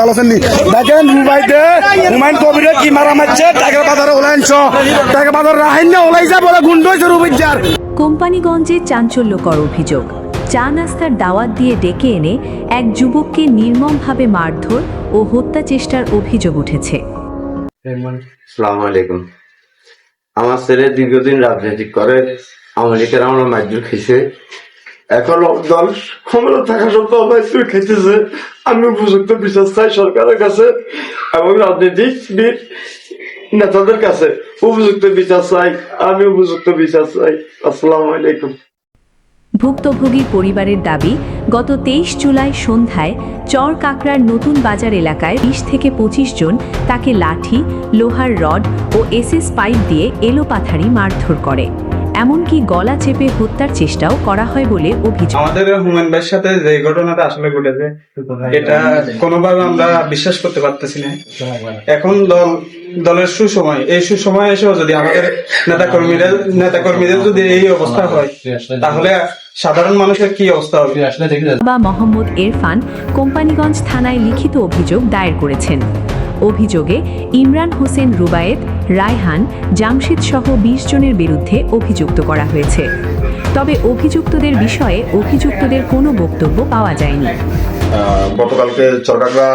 ভালো আছেন দেখেন হুমায়ুন কবিরের কি মারা মারছে টাকা বাজারে ওলাইছ টাকা বাজার রাহেন না ওলাইছে বলে গুন্ড হয়েছে রুবিজার। কোম্পানিগঞ্জে চাঞ্চল্যকর অভিযোগ, চা নাস্তার দাওয়াত দিয়ে ডেকে এনে এক যুবককে নির্মমভাবে মারধর ও হত্যা চেষ্টার অভিযোগ উঠেছে। আসসালামু আলাইকুম। আমার ছেলে দীর্ঘদিন রাজনীতি করে, আওয়ামী লীগের আমরা মাইজুর খেয়েছে, এখন দল ক্ষমতা থাকা সত্ত্বেও মাইজুর খেতেছে। আমি উপযুক্ত বিচার চাই সরকারের কাছে এবং রাজনীতিবিদ নেতাদের কাছে উপযুক্ত বিচার চাই, আমি উপযুক্ত বিচার চাই। আসসালামু আলাইকুম। ভুক্তভোগী পরিবারের দাবি, গত 23 জুলাই সন্ধ্যায় চর কাকড়ার নতুন বাজার এলাকায় 20 থেকে 25 জন তাকে লাঠি, লোহার রড ও এসএস পাইপ দিয়ে এলোপাথারি মারধর করে, এমনকি গলা চেপে হত্যার চেষ্টাও করা হয় বলে অভিযোগ। আমাদের হুমায়ুন ভাইয়ের সাথে যে ঘটনাটা আসলে ঘটেছে এটা কোনোভাবে আমরা বিশ্বাস করতে পারতেছি না। এখন দলের সুসময়, এই সুসময় এসেও যদি আমাদের নেতাকর্মীদের যদি এই অবস্থা হয় তাহলে সাধারণ মানুষের কি অবস্থা হবে? বাবা মোহাম্মদ ইরফান কোম্পানিগঞ্জ থানায় লিখিত অভিযোগ দায়ের করেছেন। অভিযোগে ইমরান হোসেন রুবায়েত, রায়হান, জামশেদ সহ 20 জনের বিরুদ্ধে অভিযুক্ত করা হয়েছে। তবে অভিযুক্তদের বিষয়ে অভিযুক্তদের কোনো বক্তব্য পাওয়া যায়নি। গতকালকে চরকাকড়া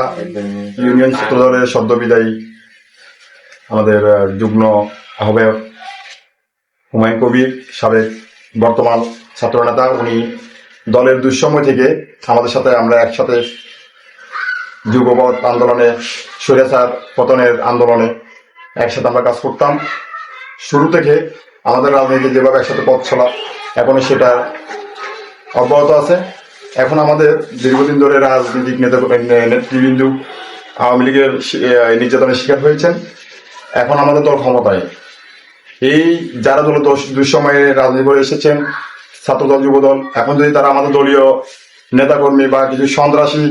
ইউনিয়ন ছাত্র দলের সদ্য বিদায়ী আমাদের যুগ্ম আহ্বায়ক হুমায়ুন কবির সাবেক বর্তমান ছাত্র নেতা, উনি দলের দুঃসময় থেকে আমাদের সাথে আমরা একসাথে যুগপৎ আন্দোলনে, স্বৈরাচার পতনের আন্দোলনে একসাথে আমরা কাজ করতাম। শুরু থেকে আমাদের রাজনীতি যেভাবে একসাথে পথ চলা, এখনো সেটা অব্যাহত আছে। এখন আমাদের দীর্ঘদিন ধরে রাজনৈতিক নেতৃবৃন্দ আওয়ামী লীগের নির্যাতনের শিকার হয়েছেন। এখন আমাদের দল ক্ষমতায়, এই যারা দল দুঃসময়ে রাজনীতি করে এসেছেন, ছাত্রদল, যুবদল, এখন যদি তারা আমাদের দলীয় নেতাকর্মী বা কিছু সন্ত্রাসী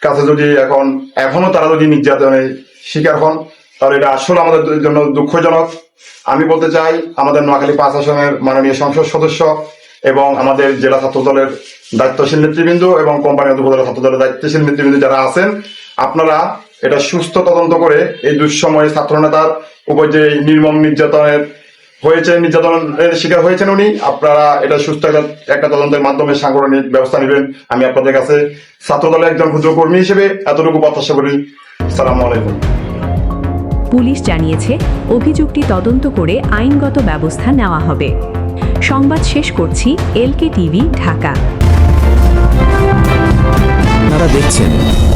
কাছে যদি এখনো তারা যদি নির্যাতনের শিকার হন, তাহলে এটা আসলে আমাদের জন্য দুঃখজনক। আমি বলতে চাই, আমাদের নোয়াখালী 5 আসনের মাননীয় সংসদ সদস্য এবং আমাদের জেলা ছাত্র দলের দায়িত্বশীল নেতৃবৃন্দ এবং কোম্পানি উপজেলা ছাত্র দলের দায়িত্বশীল নেতৃবৃন্দ যারা আছেন, আপনারা এটা সুস্থ তদন্ত করে এই দুঃসময়ে ছাত্র নেতার উপর যে নির্মম নির্যাতনের শিকার হয়েছেন উনি, আপনারা এটা সুস্থ একটা তদন্তের মাধ্যমে সাংগঠনিক ব্যবস্থা নেবেন। আমি আপনাদের কাছে ছাত্র দলের একজন ক্ষুদ্র কর্মী হিসেবে এতটুকু প্রত্যাশা করি। আসসালামু আলাইকুম। পুলিশ জানিয়েছে, অভিযোগটি তদন্ত করে আইনগত ব্যবস্থা নেওয়া হবে। সংবাদ শেষ করছি। এলকে টিভি, ঢাকা। আপনারা দেখছেন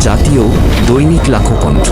জাতীয় দৈনিক লাখো কণ্ঠ।